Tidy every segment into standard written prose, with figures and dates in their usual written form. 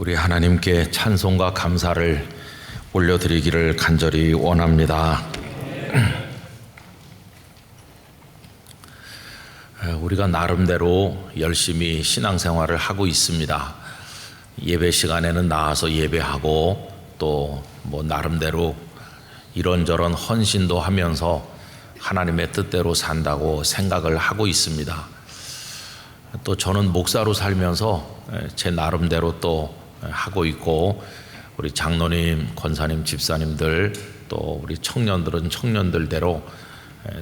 우리 하나님께 찬송과 감사를 올려드리기를 간절히 원합니다. 우리가 나름대로 열심히 신앙생활을 하고 있습니다. 예배 시간에는 나와서 예배하고 또 나름대로 이런저런 헌신도 하면서 하나님의 뜻대로 산다고 생각을 하고 있습니다. 또 저는 목사로 살면서 제 나름대로 또 하고 있고, 우리 장로님, 권사님, 집사님들, 또 우리 청년들은 청년들대로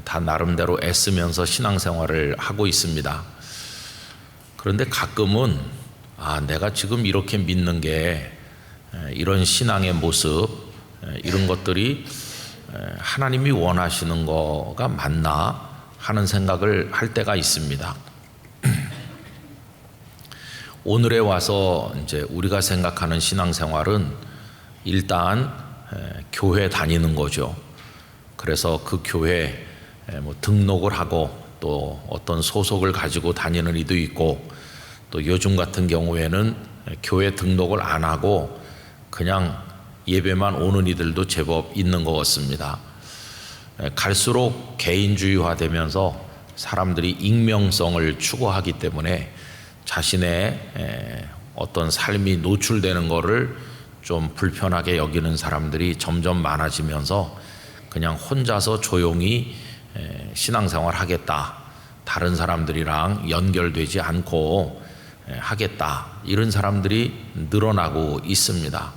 다 나름대로 애쓰면서 신앙생활을 하고 있습니다. 그런데 가끔은 내가 지금 이렇게 믿는 게, 이런 신앙의 모습, 이런 것들이 하나님이 원하시는 거가 맞나 하는 생각을 할 때가 있습니다. 오늘에 와서 이제 우리가 생각하는 신앙생활은 일단 교회 다니는 거죠. 그래서 그 교회 등록을 하고 또 어떤 소속을 가지고 다니는 이도 있고, 또 요즘 같은 경우에는 교회 등록을 안 하고 그냥 예배만 오는 이들도 제법 있는 것 같습니다. 갈수록 개인주의화되면서 사람들이 익명성을 추구하기 때문에 자신의 어떤 삶이 노출되는 것을 좀 불편하게 여기는 사람들이 점점 많아지면서 그냥 혼자서 조용히 신앙생활 하겠다, 다른 사람들이랑 연결되지 않고 하겠다, 이런 사람들이 늘어나고 있습니다.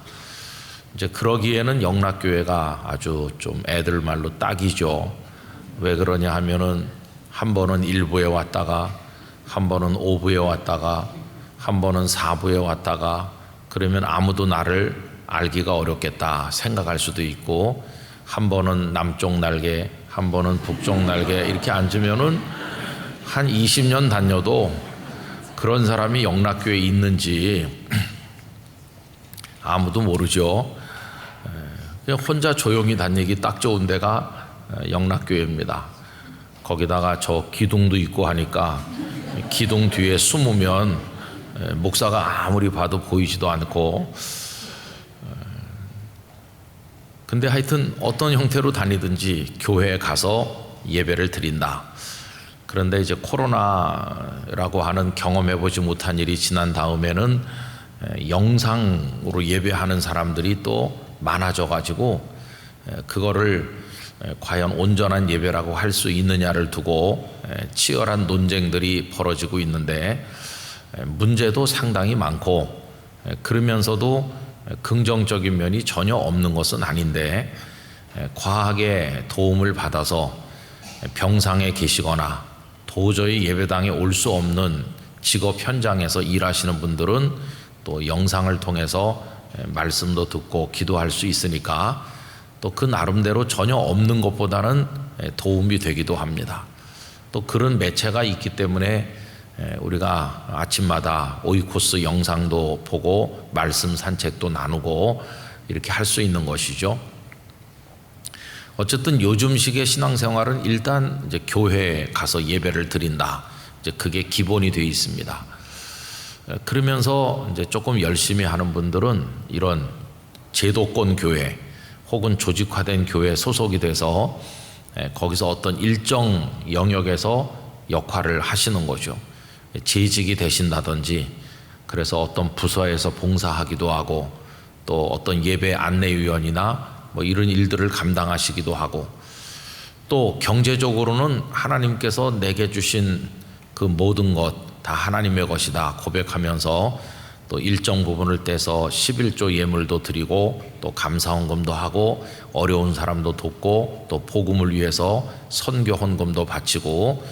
이제 그러기에는 영락교회가 아주 좀 애들 말로 딱이죠. 왜 그러냐 하면은 한 번은 일부에 왔다가, 한 번은 오부에 왔다가, 한 번은 사부에 왔다가, 그러면 아무도 나를 알기가 어렵겠다 생각할 수도 있고, 한 번은 남쪽 날개, 한 번은 북쪽 날개 이렇게 앉으면은 한 20년 다녀도 그런 사람이 영락교회에 있는지 아무도 모르죠. 그냥 혼자 조용히 다니기 딱 좋은 데가 영락교회입니다. 거기다가 저 기둥도 있고 하니까 기둥 뒤에 숨으면 목사가 아무리 봐도 보이지도 않고, 근데 하여튼 어떤 형태로 다니든지 교회에 가서 예배를 드린다. 그런데 이제 코로나라고 하는 경험해보지 못한 일이 지난 다음에는 영상으로 예배하는 사람들이 또 많아져 가지고, 그거를 과연 온전한 예배라고 할 수 있느냐를 두고 치열한 논쟁들이 벌어지고 있는데, 문제도 상당히 많고 그러면서도 긍정적인 면이 전혀 없는 것은 아닌데, 과학의 도움을 받아서 병상에 계시거나 도저히 예배당에 올 수 없는 직업 현장에서 일하시는 분들은 또 영상을 통해서 말씀도 듣고 기도할 수 있으니까 또 그 나름대로 전혀 없는 것보다는 도움이 되기도 합니다. 또 그런 매체가 있기 때문에 우리가 아침마다 오이코스 영상도 보고 말씀 산책도 나누고 이렇게 할 수 있는 것이죠. 어쨌든 요즘식의 신앙생활은 일단 이제 교회에 가서 예배를 드린다, 이제 그게 기본이 되어 있습니다. 그러면서 이제 조금 열심히 하는 분들은 이런 제도권 교회 혹은 조직화된 교회에 소속이 돼서 거기서 어떤 일정 영역에서 역할을 하시는 거죠. 재직이 되신다든지, 그래서 어떤 부서에서 봉사하기도 하고, 또 어떤 예배 안내위원이나 이런 일들을 감당하시기도 하고, 또 경제적으로는 하나님께서 내게 주신 그 모든 것 다 하나님의 것이다 고백하면서 또 일정 부분을 떼서 11조 예물도 드리고, 또 감사헌금도 하고, 어려운 사람도 돕고, 또 복음을 위해서 선교 헌금도 바치고,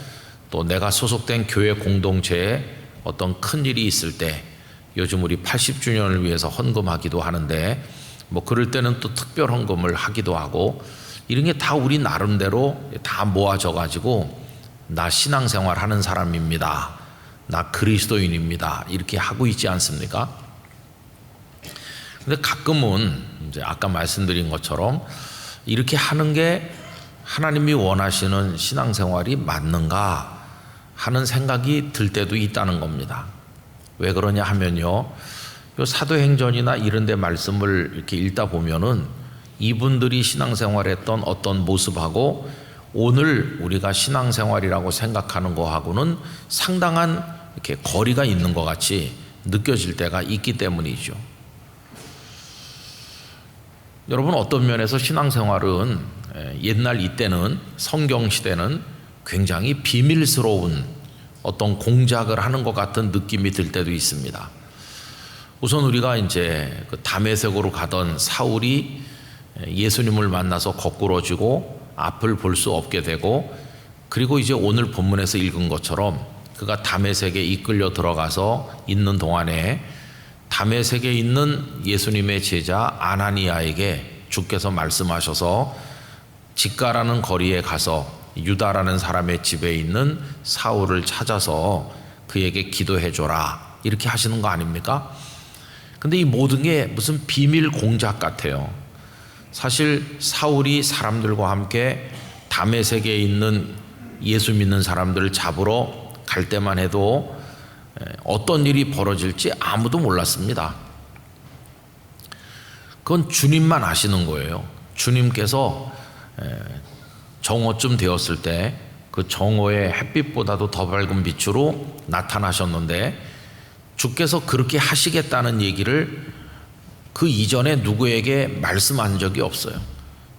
또 내가 소속된 교회 공동체에 어떤 큰 일이 있을 때, 요즘 우리 80주년을 위해서 헌금하기도 하는데 그럴 때는 또 특별 헌금을 하기도 하고, 이런 게 다 우리 나름대로 다 모아져 가지고 나 신앙생활 하는 사람입니다, 나 그리스도인입니다, 이렇게 하고 있지 않습니까? 근데 가끔은 이제 아까 말씀드린 것처럼 이렇게 하는 게 하나님이 원하시는 신앙생활이 맞는가 하는 생각이 들 때도 있다는 겁니다. 왜 그러냐 하면요, 요 사도행전이나 이런 데 말씀을 이렇게 읽다 보면은 이분들이 신앙생활했던 어떤 모습하고 오늘 우리가 신앙생활이라고 생각하는 거하고는 상당한 이렇게 거리가 있는 것 같이 느껴질 때가 있기 때문이죠. 여러분, 어떤 면에서 신앙생활은 옛날 이때는 성경 시대는 굉장히 비밀스러운 어떤 공작을 하는 것 같은 느낌이 들 때도 있습니다. 우선 우리가 이제 그 다메섹으로 가던 사울이 예수님을 만나서 거꾸러지고 앞을 볼 수 없게 되고, 그리고 이제 오늘 본문에서 읽은 것처럼 그가 다메섹에 이끌려 들어가서 있는 동안에 다메섹에 있는 예수님의 제자 아나니아에게 주께서 말씀하셔서 직가라는 거리에 가서 유다라는 사람의 집에 있는 사울을 찾아서 그에게 기도해 줘라, 이렇게 하시는 거 아닙니까? 근데 이 모든 게 무슨 비밀 공작 같아요. 사실 사울이 사람들과 함께 다메섹에 있는 예수 믿는 사람들을 잡으러 갈 때만 해도 어떤 일이 벌어질지 아무도 몰랐습니다. 그건 주님만 아시는 거예요. 주님께서 정오쯤 되었을 때 그 정오의 햇빛보다도 더 밝은 빛으로 나타나셨는데, 주께서 그렇게 하시겠다는 얘기를 그 이전에 누구에게 말씀한 적이 없어요.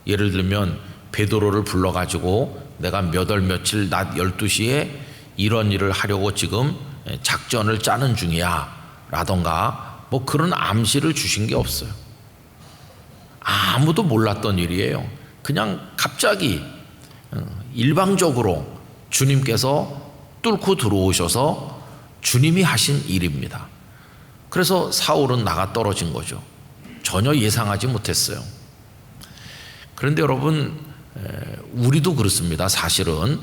예를 들면 베드로를 불러가지고 내가 몇 월 며칠 낮 12시에 이런 일을 하려고 지금 작전을 짜는 중이야 라던가 뭐 그런 암시를 주신 게 없어요. 아무도 몰랐던 일이에요. 그냥 갑자기 일방적으로 주님께서 뚫고 들어오셔서 주님이 하신 일입니다. 그래서 사울은 나가 떨어진 거죠. 전혀 예상하지 못했어요. 그런데 여러분, 우리도 그렇습니다. 사실은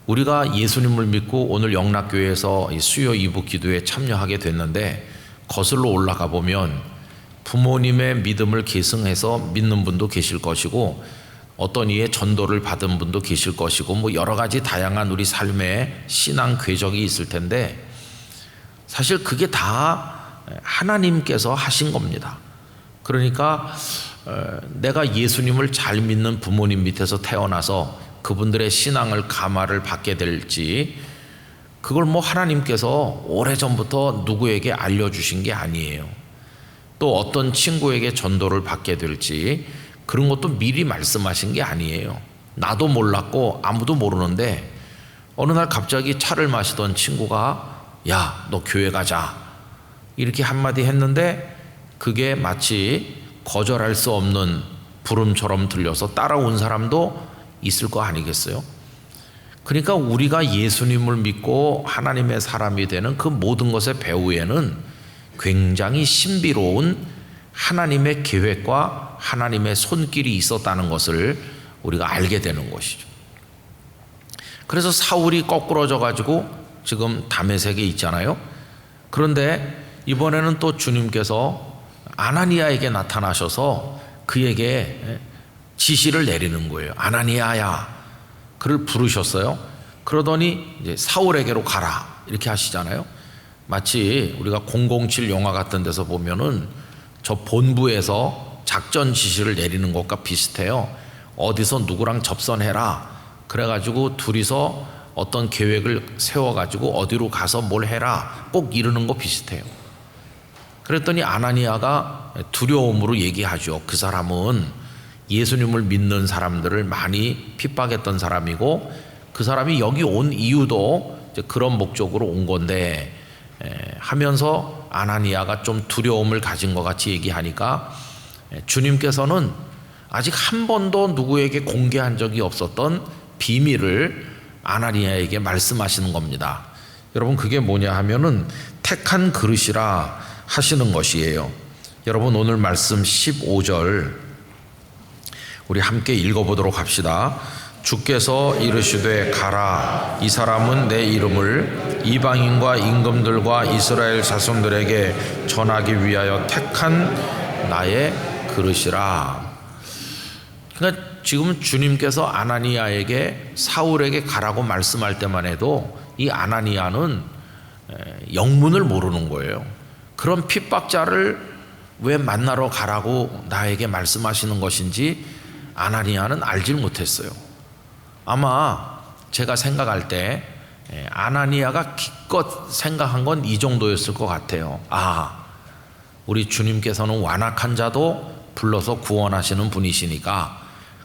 우리가 예수님을 믿고 오늘 영락교회에서 수요 2부 기도에 참여하게 됐는데, 거슬러 올라가 보면 부모님의 믿음을 계승해서 믿는 분도 계실 것이고, 어떤 이의 전도를 받은 분도 계실 것이고, 뭐 여러 가지 다양한 우리 삶의 신앙 궤적이 있을 텐데, 사실 그게 다 하나님께서 하신 겁니다. 그러니까 내가 예수님을 잘 믿는 부모님 밑에서 태어나서 그분들의 신앙을 감화를 받게 될지, 그걸 뭐 하나님께서 오래전부터 누구에게 알려주신 게 아니에요. 또 어떤 친구에게 전도를 받게 될지 그런 것도 미리 말씀하신 게 아니에요. 나도 몰랐고 아무도 모르는데 어느 날 갑자기 차를 마시던 친구가 야, 너 교회 가자 이렇게 한마디 했는데, 그게 마치 거절할 수 없는 부름처럼 들려서 따라온 사람도 있을 거 아니겠어요? 그러니까 우리가 예수님을 믿고 하나님의 사람이 되는 그 모든 것의 배후에는 굉장히 신비로운 하나님의 계획과 하나님의 손길이 있었다는 것을 우리가 알게 되는 것이죠. 그래서 사울이 거꾸러져 가지고 지금 다메섹에 있잖아요. 그런데 이번에는 또 주님께서 아나니아에게 나타나셔서 그에게 지시를 내리는 거예요. 아나니아야, 그를 부르셨어요. 그러더니 이제 사울에게로 가라 이렇게 하시잖아요. 마치 우리가 007 영화 같은 데서 보면은 저 본부에서 작전 지시를 내리는 것과 비슷해요. 어디서 누구랑 접선해라 그래가지고 둘이서 어떤 계획을 세워가지고 어디로 가서 뭘 해라 꼭 이러는 거 비슷해요. 그랬더니 아나니아가 두려움으로 얘기하죠. 그 사람은 예수님을 믿는 사람들을 많이 핍박했던 사람이고, 그 사람이 여기 온 이유도 이제 그런 목적으로 온 건데 하면서 아나니아가 좀 두려움을 가진 것 같이 얘기하니까 주님께서는 아직 한 번도 누구에게 공개한 적이 없었던 비밀을 아나니아에게 말씀하시는 겁니다. 여러분, 그게 뭐냐 하면은 택한 그릇이라 하시는 것이에요. 여러분, 오늘 말씀 15절 우리 함께 읽어보도록 합시다. 주께서 이르시되 가라, 이 사람은 내 이름을 이방인과 임금들과 이스라엘 자손들에게 전하기 위하여 택한 나의 그릇이라. 그러니까 지금 주님께서 아나니아에게 사울에게 가라고 말씀할 때만 해도 이 아나니아는 영문을 모르는 거예요. 그런 핍박자를 왜 만나러 가라고 나에게 말씀하시는 것인지 아나니아는 알질 못했어요. 아마 제가 생각할 때 아나니아가 기껏 생각한 건 이 정도였을 것 같아요. 우리 주님께서는 완악한 자도 불러서 구원하시는 분이시니까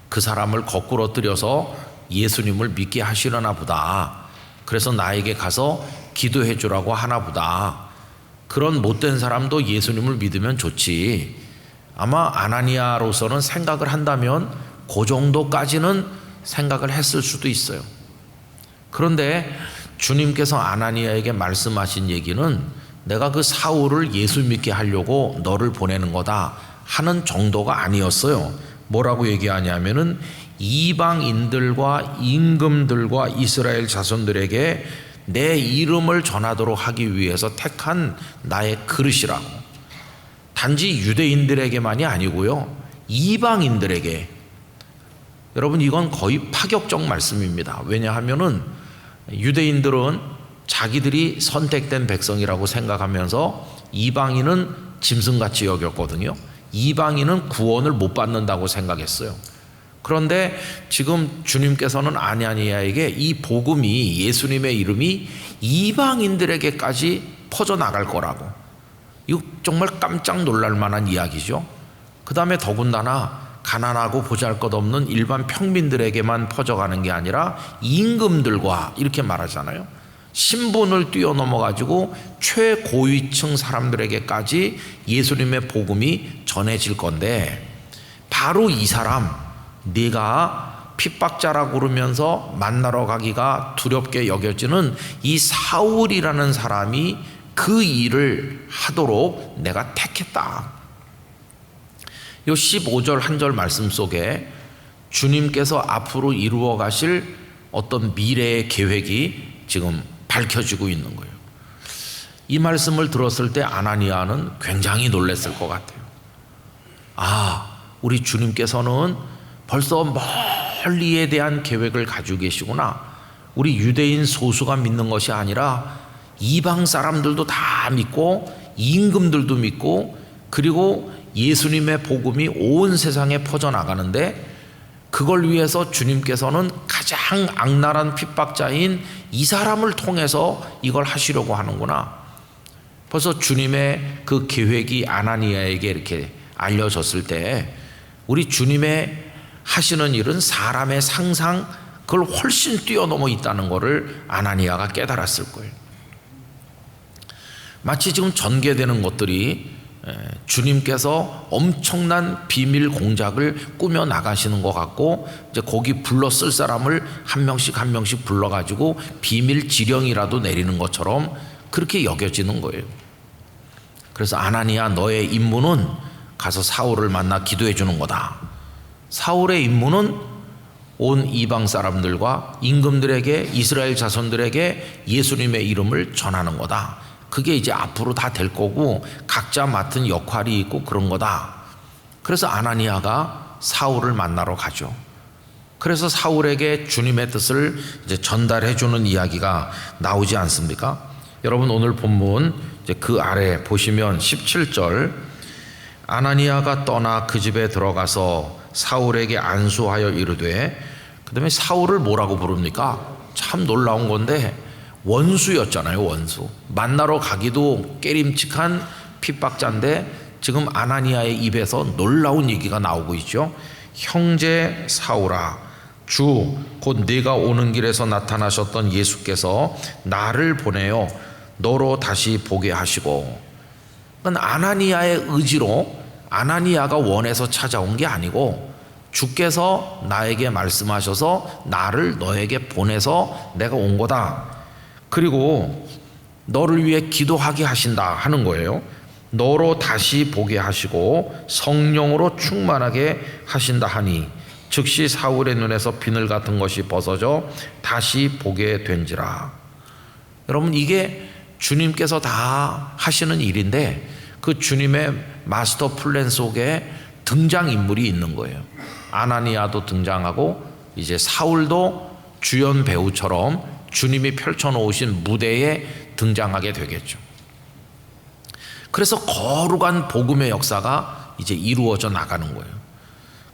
그 사람을 거꾸로 들여서 예수님을 믿게 하시려나 보다. 그래서 나에게 가서 기도해 주라고 하나 보다. 그런 못된 사람도 예수님을 믿으면 좋지. 아마 아나니아로서는 생각을 한다면 그 정도까지는 생각을 했을 수도 있어요. 그런데 주님께서 아나니아에게 말씀하신 얘기는 내가 그 사울을 예수 믿게 하려고 너를 보내는 거다 하는 정도가 아니었어요. 뭐라고 얘기하냐면은 이방인들과 임금들과 이스라엘 자손들에게 내 이름을 전하도록 하기 위해서 택한 나의 그릇이라고. 단지 유대인들에게만이 아니고요, 이방인들에게. 여러분, 이건 거의 파격적 말씀입니다. 왜냐하면은 유대인들은 자기들이 선택된 백성이라고 생각하면서 이방인은 짐승같이 여겼거든요. 이방인은 구원을 못 받는다고 생각했어요. 그런데 지금 주님께서는 아나니아에게 이 복음이, 예수님의 이름이 이방인들에게까지 퍼져나갈 거라고. 이거 정말 깜짝 놀랄 만한 이야기죠. 그 다음에 더군다나 가난하고 보잘것없는 일반 평민들에게만 퍼져가는 게 아니라 임금들과 이렇게 말하잖아요. 신분을 뛰어넘어 가지고 최고위층 사람들에게까지 예수님의 복음이 전해질 건데, 바로 이 사람, 네가 핍박자라고 그러면서 만나러 가기가 두렵게 여겨지는 이 사울이라는 사람이 그 일을 하도록 내가 택했다. 이 15절 한 절 말씀 속에 주님께서 앞으로 이루어 가실 어떤 미래의 계획이 지금 밝혀지고 있는 거예요. 이 말씀을 들었을 때 아나니아는 굉장히 놀랐을 것 같아요. 우리 주님께서는 벌써 멀리에 대한 계획을 가지고 계시구나. 우리 유대인 소수가 믿는 것이 아니라 이방 사람들도 다 믿고 임금들도 믿고, 그리고 예수님의 복음이 온 세상에 퍼져나가는데, 그걸 위해서 주님께서는 가장 악랄한 핍박자인 이 사람을 통해서 이걸 하시려고 하는구나. 벌써 주님의 그 계획이 아나니아에게 이렇게 알려졌을 때 우리 주님의 하시는 일은 사람의 상상, 그걸 훨씬 뛰어넘어 있다는 것을 아나니아가 깨달았을 거예요. 마치 지금 전개되는 것들이 주님께서 엄청난 비밀 공작을 꾸며 나가시는 것 같고, 이제 거기 불러 쓸 사람을 한 명씩 한 명씩 불러가지고 비밀 지령이라도 내리는 것처럼 그렇게 여겨지는 거예요. 그래서 아나니아, 너의 임무는 가서 사울을 만나 기도해 주는 거다. 사울의 임무는 온 이방 사람들과 임금들에게, 이스라엘 자손들에게 예수님의 이름을 전하는 거다. 그게 이제 앞으로 다 될 거고 각자 맡은 역할이 있고 그런 거다. 그래서 아나니아가 사울을 만나러 가죠. 그래서 사울에게 주님의 뜻을 이제 전달해 주는 이야기가 나오지 않습니까? 여러분, 오늘 본문 이제 그 아래 보시면 17절, 아나니아가 떠나 그 집에 들어가서 사울에게 안수하여 이르되, 그 다음에 사울을 뭐라고 부릅니까? 참 놀라운 건데 원수였잖아요. 원수. 만나러 가기도 깨림칙한 핍박자인데 지금 아나니아의 입에서 놀라운 얘기가 나오고 있죠. 형제 사울아, 주 곧 네가 오는 길에서 나타나셨던 예수께서 나를 보내어 너로 다시 보게 하시고. 그러니까 아나니아의 의지로, 아나니아가 원해서 찾아온 게 아니고 주께서 나에게 말씀하셔서 나를 너에게 보내서 내가 온 거다. 그리고 너를 위해 기도하게 하신다 하는 거예요. 너로 다시 보게 하시고 성령으로 충만하게 하신다 하니 즉시 사울의 눈에서 비늘 같은 것이 벗어져 다시 보게 된지라. 여러분, 이게 주님께서 다 하시는 일인데 그 주님의 마스터 플랜 속에 등장인물이 있는 거예요. 아나니아도 등장하고 이제 사울도 주연 배우처럼 주님이 펼쳐놓으신 무대에 등장하게 되겠죠. 그래서 거룩한 복음의 역사가 이제 이루어져 나가는 거예요.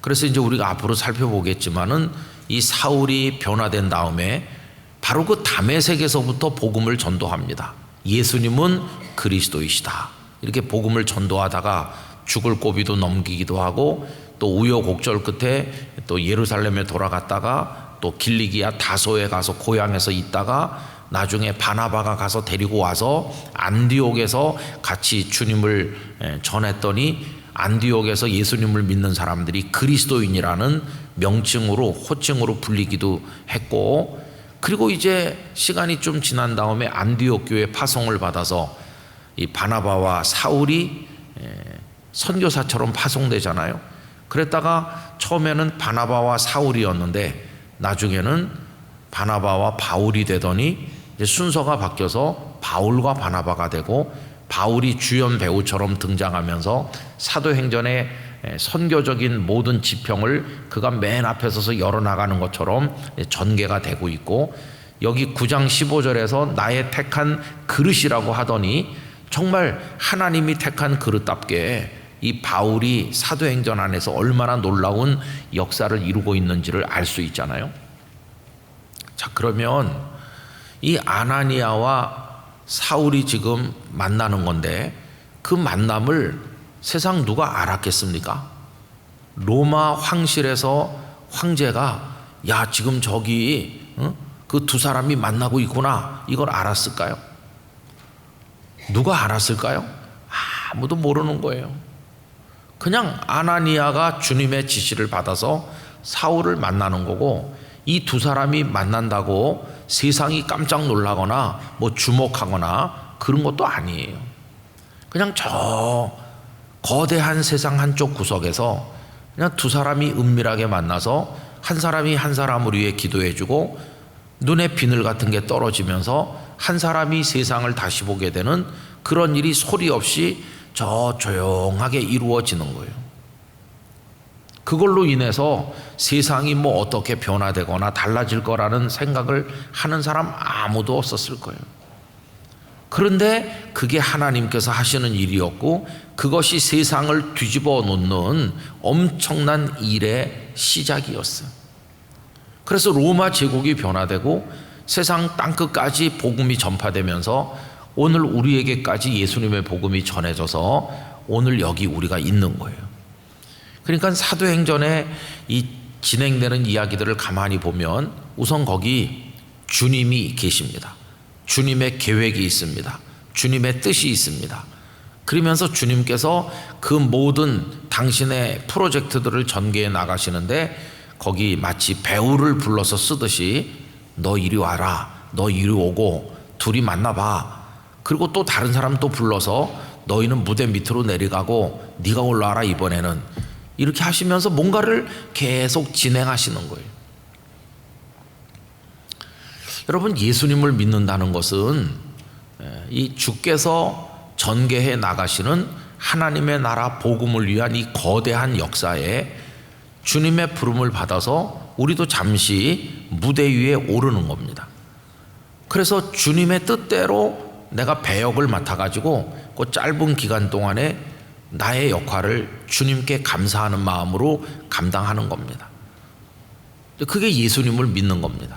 그래서 이제 우리가 앞으로 살펴보겠지만은 이 사울이 변화된 다음에 바로 그 다메섹에서부터 복음을 전도합니다. 예수님은 그리스도이시다. 이렇게 복음을 전도하다가 죽을 고비도 넘기기도 하고 또 우여곡절 끝에 또 예루살렘에 돌아갔다가 또 길리기아 다소에 가서 고향에서 있다가 나중에 바나바가 가서 데리고 와서 안디옥에서 같이 주님을 전했더니 안디옥에서 예수님을 믿는 사람들이 그리스도인이라는 명칭으로 호칭으로 불리기도 했고, 그리고 이제 시간이 좀 지난 다음에 안디옥 교회 파송을 받아서 이 바나바와 사울이 선교사처럼 파송되잖아요. 그랬다가 처음에는 바나바와 사울이었는데 나중에는 바나바와 바울이 되더니 이제 순서가 바뀌어서 바울과 바나바가 되고, 바울이 주연 배우처럼 등장하면서 사도행전의 선교적인 모든 지평을 그가 맨 앞에 서서 열어나가는 것처럼 전개가 되고 있고, 여기 9장 15절에서 나의 택한 그릇이라고 하더니 정말 하나님이 택한 그릇답게 이 바울이 사도행전 안에서 얼마나 놀라운 역사를 이루고 있는지를 알 수 있잖아요. 자, 그러면 이 아나니아와 사울이 지금 만나는 건데 그 만남을 세상 누가 알았겠습니까? 로마 황실에서 황제가 야 지금 저기 그 두 사람이 만나고 있구나 이걸 알았을까요? 누가 알았을까요? 아무도 모르는 거예요. 그냥 아나니아가 주님의 지시를 받아서 사울을 만나는 거고, 이 두 사람이 만난다고 세상이 깜짝 놀라거나 뭐 주목하거나 그런 것도 아니에요. 그냥 저 거대한 세상 한쪽 구석에서 그냥 두 사람이 은밀하게 만나서 한 사람이 한 사람을 위해 기도해주고 눈에 비늘 같은 게 떨어지면서 한 사람이 세상을 다시 보게 되는 그런 일이 소리 없이 저 조용하게 이루어지는 거예요. 그걸로 인해서 세상이 뭐 어떻게 변화되거나 달라질 거라는 생각을 하는 사람 아무도 없었을 거예요. 그런데 그게 하나님께서 하시는 일이었고, 그것이 세상을 뒤집어 놓는 엄청난 일의 시작이었어요. 그래서 로마 제국이 변화되고 세상 땅끝까지 복음이 전파되면서 오늘 우리에게까지 예수님의 복음이 전해져서 오늘 여기 우리가 있는 거예요. 그러니까 사도행전에 이 진행되는 이야기들을 가만히 보면 우선 거기 주님이 계십니다. 주님의 계획이 있습니다. 주님의 뜻이 있습니다. 그러면서 주님께서 그 모든 당신의 프로젝트들을 전개해 나가시는데 거기 마치 배우를 불러서 쓰듯이 너 이리 와라, 너 이리 오고 둘이 만나봐. 그리고 또 다른 사람 또 불러서 너희는 무대 밑으로 내려가고 네가 올라와라 이번에는. 이렇게 하시면서 뭔가를 계속 진행하시는 거예요. 여러분, 예수님을 믿는다는 것은 이 주께서 전개해 나가시는 하나님의 나라 복음을 위한 이 거대한 역사에 주님의 부름을 받아서 우리도 잠시 무대 위에 오르는 겁니다. 그래서 주님의 뜻대로 내가 배역을 맡아가지고 그 짧은 기간 동안에 나의 역할을 주님께 감사하는 마음으로 감당하는 겁니다. 그게 예수님을 믿는 겁니다.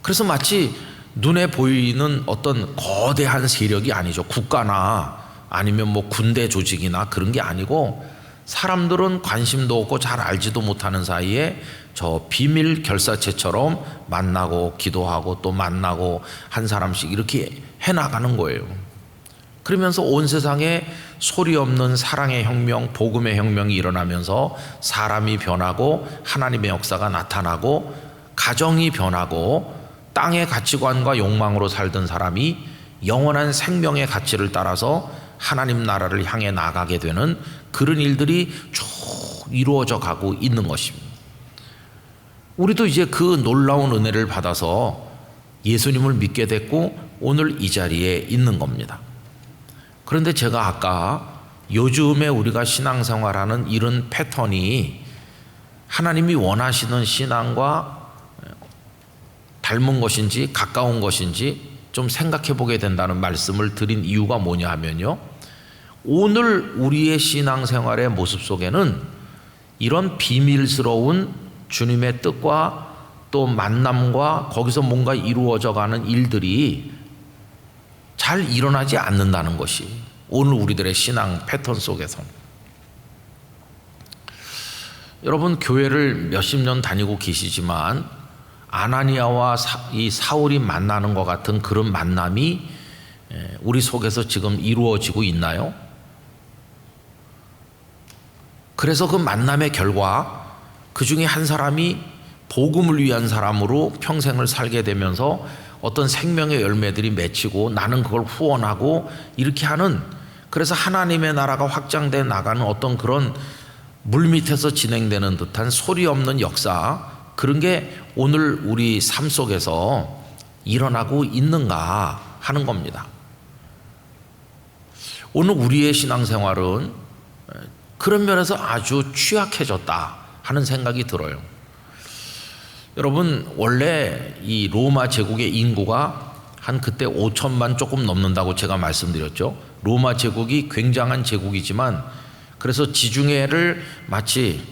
그래서 마치 눈에 보이는 어떤 거대한 세력이 아니죠. 국가나 아니면 뭐 군대 조직이나 그런 게 아니고, 사람들은 관심도 없고 잘 알지도 못하는 사이에 저 비밀 결사체처럼 만나고 기도하고 또 만나고 한 사람씩 이렇게 해나가는 거예요. 그러면서 온 세상에 소리 없는 사랑의 혁명, 복음의 혁명이 일어나면서 사람이 변하고 하나님의 역사가 나타나고 가정이 변하고 땅의 가치관과 욕망으로 살던 사람이 영원한 생명의 가치를 따라서 하나님 나라를 향해 나가게 되는 그런 일들이 쭉 이루어져 가고 있는 것입니다. 우리도 이제 그 놀라운 은혜를 받아서 예수님을 믿게 됐고 오늘 이 자리에 있는 겁니다. 그런데 제가 아까 요즘에 우리가 신앙생활하는 이런 패턴이 하나님이 원하시는 신앙과 닮은 것인지 가까운 것인지 좀 생각해 보게 된다는 말씀을 드린 이유가 뭐냐 하면요, 오늘 우리의 신앙생활의 모습 속에는 이런 비밀스러운 주님의 뜻과 또 만남과 거기서 뭔가 이루어져가는 일들이 잘 일어나지 않는다는 것이 오늘 우리들의 신앙 패턴 속에서. 여러분, 교회를 몇십 년 다니고 계시지만 아나니아와 이 사울이 만나는 것 같은 그런 만남이 우리 속에서 지금 이루어지고 있나요? 그래서 그 만남의 결과 그 중에 한 사람이 복음을 위한 사람으로 평생을 살게 되면서 어떤 생명의 열매들이 맺히고 나는 그걸 후원하고 이렇게 하는, 그래서 하나님의 나라가 확장돼 나가는 어떤 그런 물밑에서 진행되는 듯한 소리 없는 역사, 그런 게 오늘 우리 삶 속에서 일어나고 있는가 하는 겁니다. 오늘 우리의 신앙생활은 그런 면에서 아주 취약해졌다 하는 생각이 들어요. 여러분, 원래 이 로마 제국의 인구가 한 그때 5천만 조금 넘는다고 제가 말씀드렸죠. 로마 제국이 굉장한 제국이지만, 그래서 지중해를 마치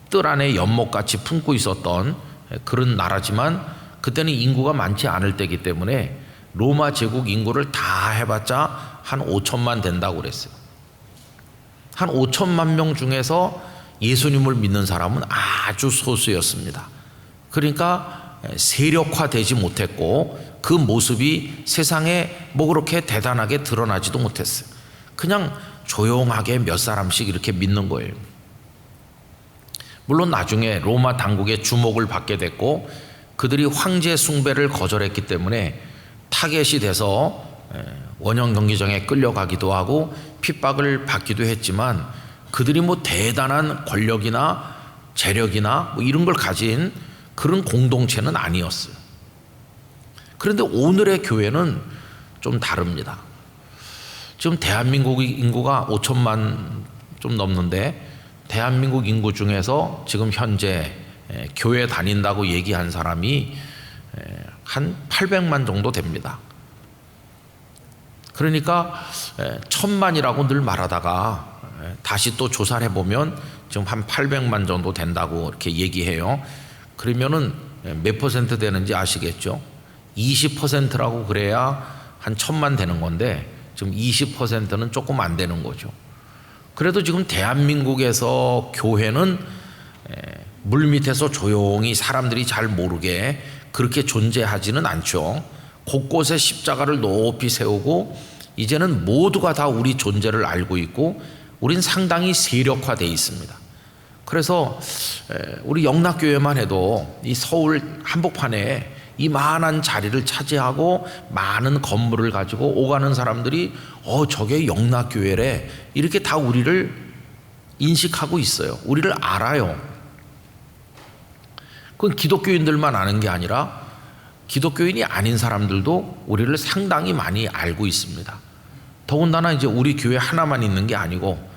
뜰 안에 연못같이 품고 있었던 그런 나라지만, 그때는 인구가 많지 않을 때이기 때문에 로마 제국 인구를 다 해봤자 한 5천만 된다고 그랬어요. 한 5천만 명 중에서 예수님을 믿는 사람은 아주 소수였습니다. 그러니까 세력화되지 못했고 그 모습이 세상에 뭐 그렇게 대단하게 드러나지도 못했어요. 그냥 조용하게 몇 사람씩 이렇게 믿는 거예요. 물론 나중에 로마 당국의 주목을 받게 됐고 그들이 황제 숭배를 거절했기 때문에 타겟이 돼서 원형 경기장에 끌려가기도 하고 핍박을 받기도 했지만, 그들이 뭐 대단한 권력이나 재력이나 뭐 이런 걸 가진 그런 공동체는 아니었어요. 그런데 오늘의 교회는 좀 다릅니다. 지금 대한민국 인구가 5천만 좀 넘는데, 대한민국 인구 중에서 지금 현재 교회 다닌다고 얘기한 사람이 한 800만 정도 됩니다. 그러니까 1000만이라고 늘 말하다가 다시 또 조사를 해보면 지금 한 800만 정도 된다고 이렇게 얘기해요. 그러면은 몇 퍼센트 되는지 아시겠죠? 20%라고 그래야 한 1000만 되는 건데 지금 20%는 조금 안 되는 거죠. 그래도 지금 대한민국에서 교회는 물밑에서 조용히 사람들이 잘 모르게 그렇게 존재하지는 않죠. 곳곳에 십자가를 높이 세우고 이제는 모두가 다 우리 존재를 알고 있고 우린 상당히 세력화되어 있습니다. 그래서 우리 영락교회만 해도 이 서울 한복판에 이 많은 자리를 차지하고 많은 건물을 가지고 오가는 사람들이 저게 영락교회래 이렇게 다 우리를 인식하고 있어요. 우리를 알아요. 그건 기독교인들만 아는 게 아니라 기독교인이 아닌 사람들도 우리를 상당히 많이 알고 있습니다. 더군다나 이제 우리 교회 하나만 있는 게 아니고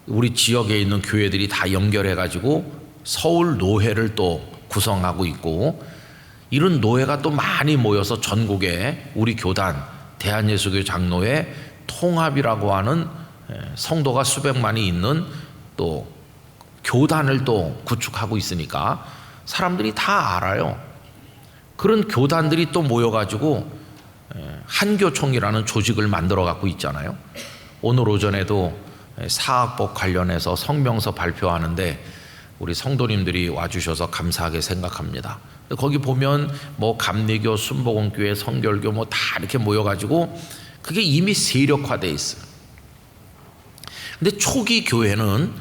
우리 지역에 있는 교회들이 다 연결해 가지고 서울 노회를 또 구성하고 있고, 이런 노회가 또 많이 모여서 전국에 우리 교단 대한예수교 장로회 통합이라고 하는 성도가 수백만이 있는 또 교단을 또 구축하고 있으니까 사람들이 다 알아요. 그런 교단들이 또 모여가지고 한교총이라는 조직을 만들어 갖고 있잖아요. 오늘 오전에도 사학복 관련해서 성명서 발표하는데 우리 성도님들이 와주셔서 감사하게 생각합니다. 거기 보면 뭐 감리교, 순복음교회, 성결교 뭐 다 이렇게 모여가지고 그게 이미 세력화돼 있어요. 근데 초기 교회는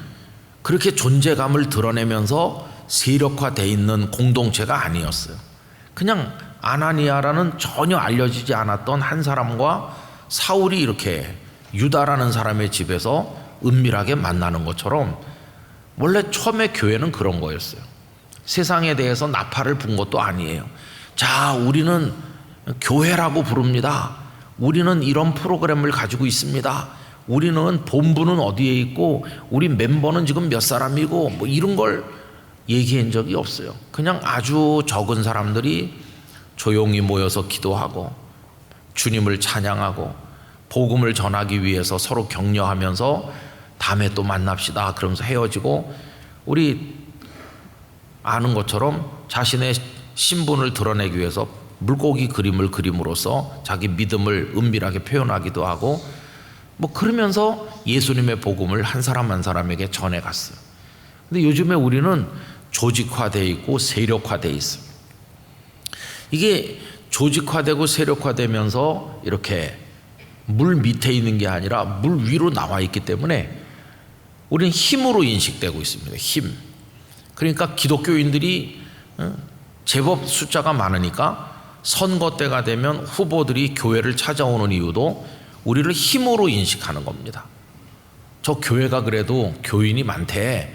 그렇게 존재감을 드러내면서 세력화돼 있는 공동체가 아니었어요. 그냥 아나니아라는 전혀 알려지지 않았던 한 사람과 사울이 이렇게 유다라는 사람의 집에서 은밀하게 만나는 것처럼 원래 처음에 교회는 그런 거였어요. 세상에 대해서 나팔을 분 것도 아니에요. 자, 우리는 교회라고 부릅니다. 우리는 이런 프로그램을 가지고 있습니다. 우리는 본부는 어디에 있고 우리 멤버는 지금 몇 사람이고 뭐 이런 걸 얘기한 적이 없어요. 그냥 아주 적은 사람들이 조용히 모여서 기도하고 주님을 찬양하고 복음을 전하기 위해서 서로 격려하면서 다음에 또 만납시다 그러면서 헤어지고, 우리 아는 것처럼 자신의 신분을 드러내기 위해서 물고기 그림을 그림으로써 자기 믿음을 은밀하게 표현하기도 하고, 뭐 그러면서 예수님의 복음을 한 사람 한 사람에게 전해갔어요. 근데 요즘에 우리는 조직화되어 있고 세력화되어 있어요. 이게 조직화되고 세력화되면서 이렇게 물 밑에 있는 게 아니라 물 위로 나와 있기 때문에 우리는 힘으로 인식되고 있습니다. 힘. 그러니까 기독교인들이 제법 숫자가 많으니까 선거 때가 되면 후보들이 교회를 찾아오는 이유도 우리를 힘으로 인식하는 겁니다. 저 교회가 그래도 교인이 많대,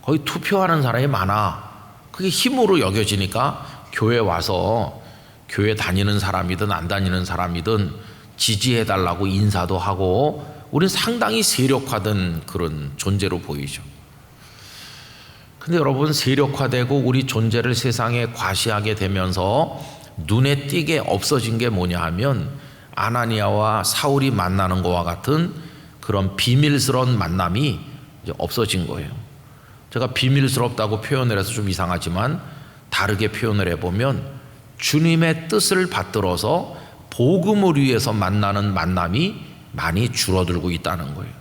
거기 투표하는 사람이 많아, 그게 힘으로 여겨지니까 교회 와서 교회 다니는 사람이든 안 다니는 사람이든 지지해달라고 인사도 하고, 우리는 상당히 세력화된 그런 존재로 보이죠. 근데 여러분, 세력화되고 우리 존재를 세상에 과시하게 되면서 눈에 띄게 없어진 게 뭐냐 하면 아나니아와 사울이 만나는 것과 같은 그런 비밀스러운 만남이 이제 없어진 거예요. 제가 비밀스럽다고 표현을 해서 좀 이상하지만 다르게 표현을 해보면 주님의 뜻을 받들어서 복음을 위해서 만나는 만남이 많이 줄어들고 있다는 거예요.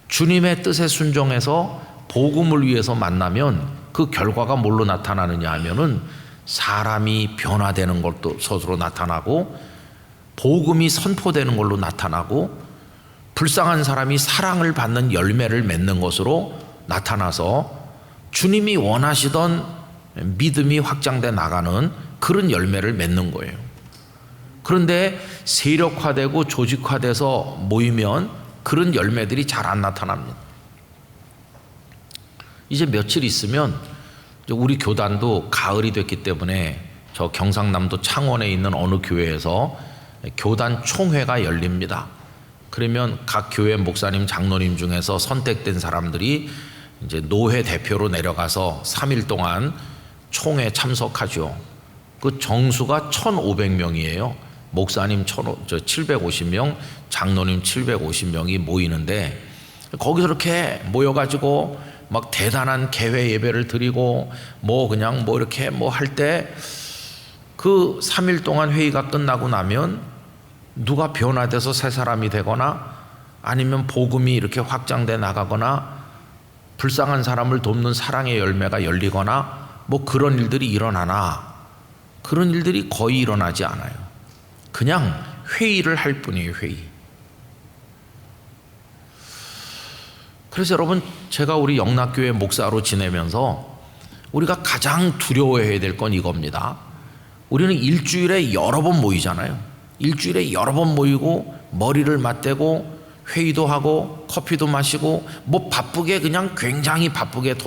주님의 뜻에 순종해서 복음을 위해서 만나면 그 결과가 뭘로 나타나느냐 하면은 사람이 변화되는 것도 스스로 나타나고, 복음이 선포되는 걸로 나타나고, 불쌍한 사람이 사랑을 받는 열매를 맺는 것으로 나타나서 주님이 원하시던 믿음이 확장돼 나가는 그런 열매를 맺는 거예요. 그런데 세력화되고 조직화돼서 모이면 그런 열매들이 잘 안 나타납니다. 이제 며칠 있으면 우리 교단도 가을이 됐기 때문에 저 경상남도 창원에 있는 어느 교회에서 교단 총회가 열립니다. 그러면 각 교회 목사님, 장로님 중에서 선택된 사람들이 이제 노회 대표로 내려가서 3일 동안 총회 참석하죠. 그 정수가 1,500명이에요. 목사님 750명, 장로님 750명이 모이는데, 거기서 이렇게 모여가지고 막 대단한 개회 예배를 드리고 뭐 그냥 뭐 이렇게 뭐 할 때, 그 3일 동안 회의가 끝나고 나면 누가 변화돼서 새 사람이 되거나 아니면 복음이 이렇게 확장돼 나가거나 불쌍한 사람을 돕는 사랑의 열매가 열리거나 뭐 그런 일들이 일어나나, 그런 일들이 거의 일어나지 않아요. 그냥 회의를 할 뿐이에요, 회의. 그래서 여러분, 제가 우리 영락교회 목사로 지내면서 우리가 가장 두려워해야 될 건 이겁니다. 우리는 일주일에 여러 번 모이잖아요. 일주일에 여러 번 모이고 머리를 맞대고 회의도 하고 커피도 마시고 뭐 바쁘게, 그냥 굉장히 바쁘게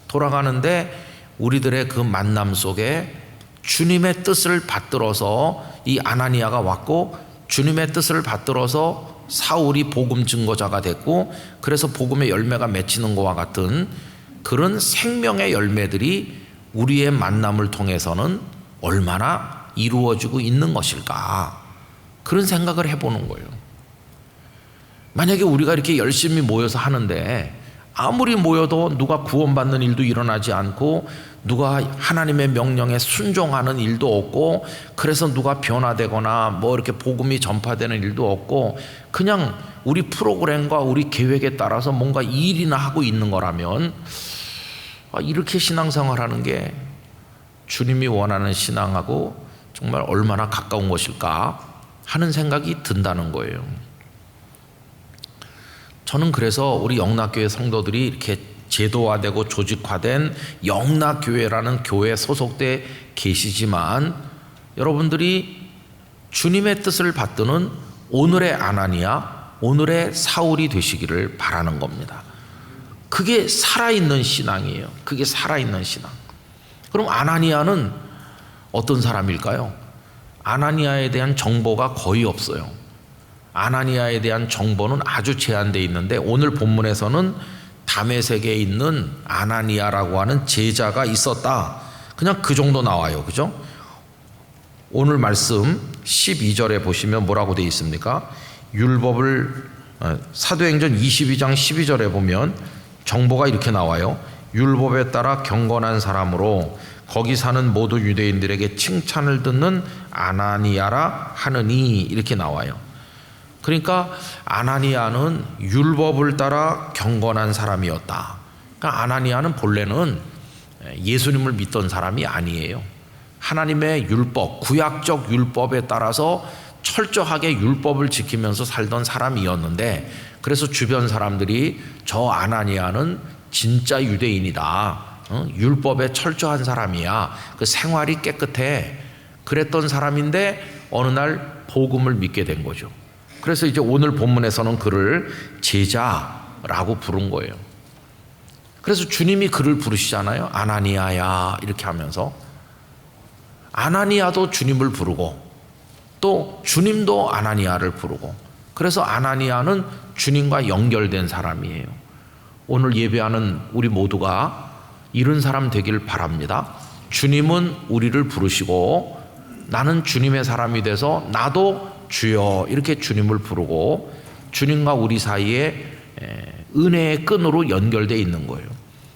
돌아가는데 우리들의 그 만남 속에 주님의 뜻을 받들어서 이 아나니아가 왔고, 주님의 뜻을 받들어서 사울이 복음 증거자가 됐고, 그래서 복음의 열매가 맺히는 것과 같은 그런 생명의 열매들이 우리의 만남을 통해서는 얼마나 이루어지고 있는 것일까, 그런 생각을 해보는 거예요. 만약에 우리가 이렇게 열심히 모여서 하는데 아무리 모여도 누가 구원받는 일도 일어나지 않고, 누가 하나님의 명령에 순종하는 일도 없고, 그래서 누가 변화되거나 뭐 이렇게 복음이 전파되는 일도 없고, 그냥 우리 프로그램과 우리 계획에 따라서 뭔가 일이나 하고 있는 거라면, 이렇게 신앙생활하는 게 주님이 원하는 신앙하고 정말 얼마나 가까운 것일까 하는 생각이 든다는 거예요. 저는 그래서 우리 영락교회 성도들이 이렇게 제도화되고 조직화된 영락교회라는 교회에 소속돼 계시지만, 여러분들이 주님의 뜻을 받드는 오늘의 아나니아, 오늘의 사울이 되시기를 바라는 겁니다. 그게 살아있는 신앙이에요. 그게 살아있는 신앙. 그럼 아나니아는 어떤 사람일까요? 아나니아에 대한 정보가 거의 없어요. 아나니아에 대한 정보는 아주 제한되어 있는데, 오늘 본문에서는 다메섹에 있는 아나니아라고 하는 제자가 있었다, 그냥 그 정도 나와요. 그죠? 오늘 말씀 12절에 보시면 뭐라고 되어 있습니까? 사도행전 22장 12절에 보면 정보가 이렇게 나와요. 율법에 따라 경건한 사람으로 거기 사는 모두 유대인들에게 칭찬을 듣는 아나니아라 하느니, 이렇게 나와요. 그러니까 아나니아는 율법을 따라 경건한 사람이었다. 그러니까 아나니아는 본래는 예수님을 믿던 사람이 아니에요. 하나님의 율법, 구약적 율법에 따라서 철저하게 율법을 지키면서 살던 사람이었는데, 그래서 주변 사람들이 저 아나니아는 진짜 유대인이다, 율법에 철저한 사람이야, 그 생활이 깨끗해, 그랬던 사람인데 어느 날 복음을 믿게 된 거죠. 그래서 이제 오늘 본문에서는 그를 제자라고 부른 거예요. 그래서 주님이 그를 부르시잖아요. 아나니아야, 이렇게 하면서. 아나니아도 주님을 부르고 또 주님도 아나니아를 부르고, 그래서 아나니아는 주님과 연결된 사람이에요. 오늘 예배하는 우리 모두가 이런 사람 되길 바랍니다. 주님은 우리를 부르시고 나는 주님의 사람이 돼서 나도 주여 이렇게 주님을 부르고 주님과 우리 사이에 은혜의 끈으로 연결되어 있는 거예요.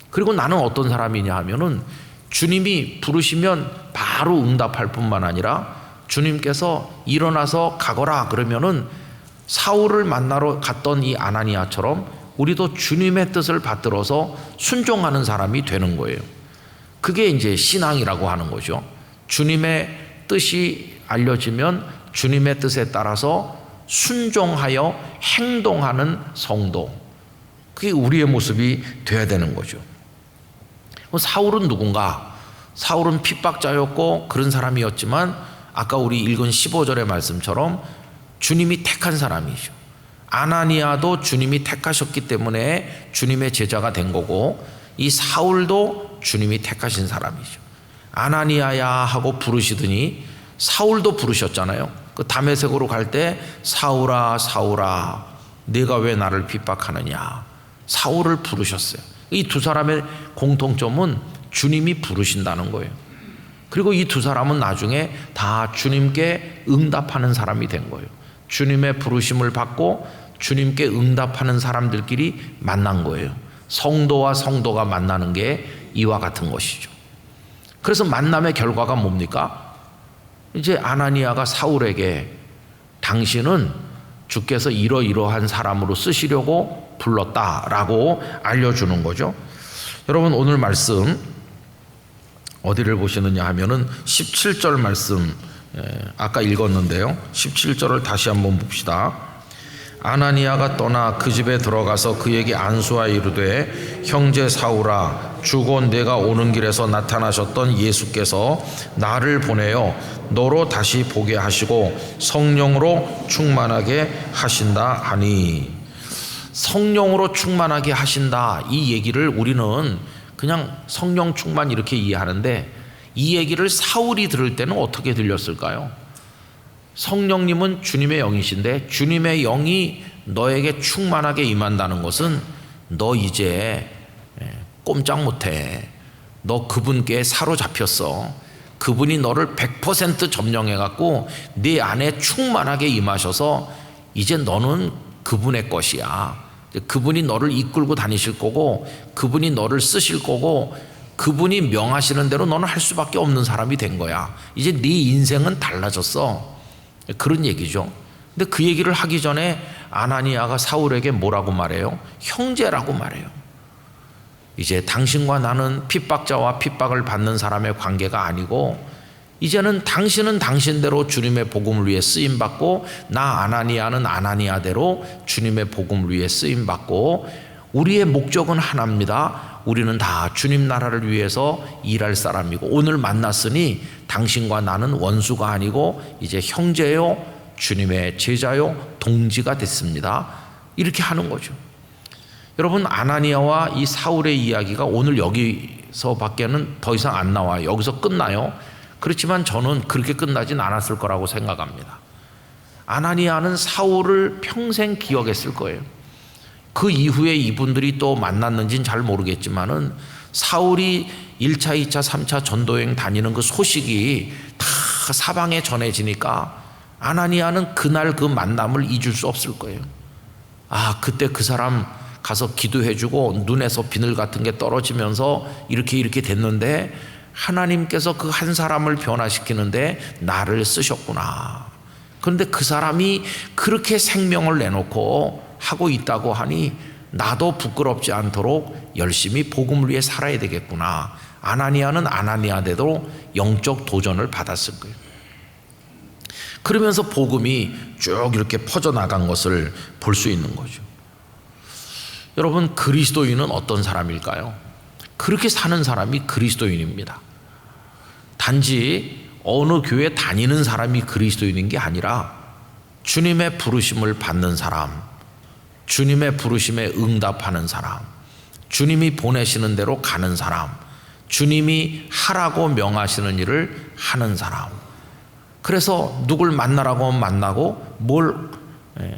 그리고 나는 어떤 사람이냐 하면은 주님이 부르시면 바로 응답할 뿐만 아니라 주님께서 일어나서 가거라 그러면은 사울을 만나러 갔던 이 아나니아처럼 우리도 주님의 뜻을 받들어서 순종하는 사람이 되는 거예요. 그게 이제 신앙이라고 하는 거죠. 주님의 뜻이 알려지면 주님의 뜻에 따라서 순종하여 행동하는 성도, 그게 우리의 모습이 돼야 되는 거죠. 사울은 누군가? 사울은 핍박자였고 그런 사람이었지만 아까 우리 읽은 15절의 말씀처럼 주님이 택한 사람이죠. 아나니아도 주님이 택하셨기 때문에 주님의 제자가 된 거고, 이 사울도 주님이 택하신 사람이죠. 아나니아야 하고 부르시더니 사울도 부르셨잖아요. 그 다메섹으로 갈 때 사울아 사울아 네가 왜 나를 핍박하느냐, 사울을 부르셨어요. 이 두 사람의 공통점은 주님이 부르신다는 거예요. 그리고 이 두 사람은 나중에 다 주님께 응답하는 사람이 된 거예요. 주님의 부르심을 받고 주님께 응답하는 사람들끼리 만난 거예요. 성도와 성도가 만나는 게 이와 같은 것이죠. 그래서 만남의 결과가 뭡니까? 이제 아나니아가 사울에게 당신은 주께서 이러이러한 사람으로 쓰시려고 불렀다라고 알려주는 거죠. 여러분 오늘 말씀 어디를 보시느냐 하면은 17절 말씀 아까 읽었는데요. 17절을 다시 한번 봅시다. 아나니아가 떠나 그 집에 들어가서 그에게 안수하여 이르되 형제 사울아, 주고 내가 오는 길에서 나타나셨던 예수께서 나를 보내어 너로 다시 보게 하시고 성령으로 충만하게 하신다 하니. 성령으로 충만하게 하신다, 이 얘기를 우리는 그냥 성령 충만 이렇게 이해하는데 이 얘기를 사울이 들을 때는 어떻게 들렸을까요? 성령님은 주님의 영이신데 주님의 영이 너에게 충만하게 임한다는 것은 너 이제 꼼짝 못해, 너 그분께 사로잡혔어, 그분이 너를 100% 점령해 갖고 네 안에 충만하게 임하셔서 이제 너는 그분의 것이야. 그분이 너를 이끌고 다니실 거고 그분이 너를 쓰실 거고 그분이 명하시는 대로 너는 할 수밖에 없는 사람이 된 거야. 이제 네 인생은 달라졌어, 그런 얘기죠. 근데 그 얘기를 하기 전에 아나니아가 사울에게 뭐라고 말해요? 형제라고 말해요. 이제 당신과 나는 핍박자와 핍박을 받는 사람의 관계가 아니고 이제는 당신은 당신대로 주님의 복음을 위해 쓰임받고 나 아나니아는 아나니아대로 주님의 복음을 위해 쓰임받고 우리의 목적은 하나입니다. 우리는 다 주님 나라를 위해서 일할 사람이고 오늘 만났으니 당신과 나는 원수가 아니고 이제 형제요, 주님의 제자요, 동지가 됐습니다. 이렇게 하는 거죠. 여러분 아나니아와 이 사울의 이야기가 오늘 여기서 밖에는 더 이상 안 나와요. 여기서 끝나요. 그렇지만 저는 그렇게 끝나진 않았을 거라고 생각합니다. 아나니아는 사울을 평생 기억했을 거예요. 그 이후에 이분들이 또 만났는지는 잘 모르겠지만은 사울이 1차, 2차, 3차 전도여행 다니는 그 소식이 다 사방에 전해지니까 아나니아는 그날 그 만남을 잊을 수 없을 거예요. 그때 그 사람 가서 기도해주고 눈에서 비늘 같은 게 떨어지면서 이렇게 됐는데 하나님께서 그 한 사람을 변화시키는데 나를 쓰셨구나. 그런데 그 사람이 그렇게 생명을 내놓고 하고 있다고 하니 나도 부끄럽지 않도록 열심히 복음을 위해 살아야 되겠구나. 아나니아는 아나니아대로 영적 도전을 받았을 거예요. 그러면서 복음이 쭉 이렇게 퍼져나간 것을 볼 수 있는 거죠. 여러분, 그리스도인은 어떤 사람일까요? 그렇게 사는 사람이 그리스도인입니다. 단지 어느 교회 다니는 사람이 그리스도인인 게 아니라 주님의 부르심을 받는 사람, 주님의 부르심에 응답하는 사람, 주님이 보내시는 대로 가는 사람, 주님이 하라고 명하시는 일을 하는 사람. 그래서 누굴 만나라고 하면 만나고 뭘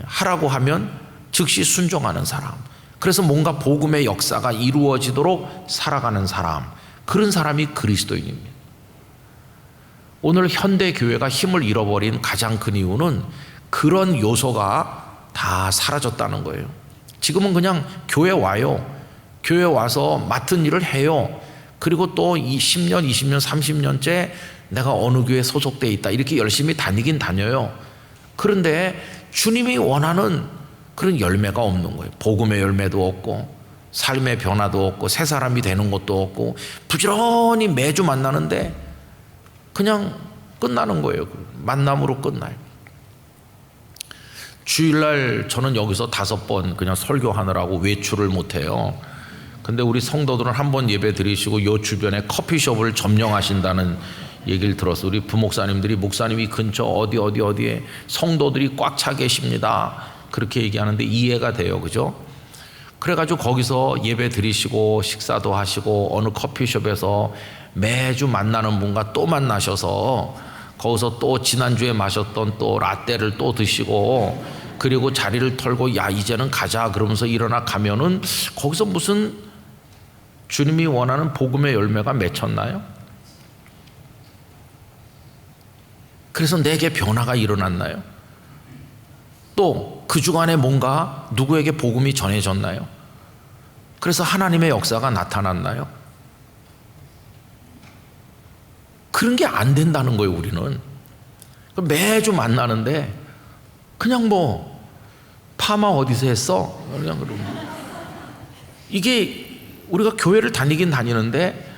하라고 하면 즉시 순종하는 사람. 그래서 뭔가 복음의 역사가 이루어지도록 살아가는 사람, 그런 사람이 그리스도인입니다. 오늘 현대 교회가 힘을 잃어버린 가장 큰 이유는 그런 요소가 다 사라졌다는 거예요. 지금은 그냥 교회 와요. 교회 와서 맡은 일을 해요. 그리고 또 10년, 20년, 30년째 내가 어느 교회에 소속돼 있다, 이렇게 열심히 다니긴 다녀요. 그런데 주님이 원하는 그런 열매가 없는 거예요. 복음의 열매도 없고 삶의 변화도 없고 새 사람이 되는 것도 없고 부지런히 매주 만나는데 그냥 끝나는 거예요. 만남으로 끝나요. 주일날 저는 여기서 5번 그냥 설교하느라고 외출을 못해요. 근데 우리 성도들은 한 번 예배 드리시고 요 주변에 커피숍을 점령하신다는 얘기를 들어서 우리 부목사님들이 목사님이 근처 어디에 성도들이 꽉 차 계십니다, 그렇게 얘기하는데 이해가 돼요. 그죠? 그래가지고 거기서 예배 드리시고 식사도 하시고 어느 커피숍에서 매주 만나는 분과 또 만나셔서 거기서 또 지난주에 마셨던 또 라떼를 또 드시고 그리고 자리를 털고 야 이제는 가자 그러면서 일어나 가면은 거기서 무슨 주님이 원하는 복음의 열매가 맺혔나요? 그래서 내게 변화가 일어났나요? 또 그 주간에 뭔가 누구에게 복음이 전해졌나요? 그래서 하나님의 역사가 나타났나요? 그런 게 안 된다는 거예요. 우리는 매주 만나는데 그냥 뭐 파마 어디서 했어? 그냥 그러고 이게 우리가 교회를 다니긴 다니는데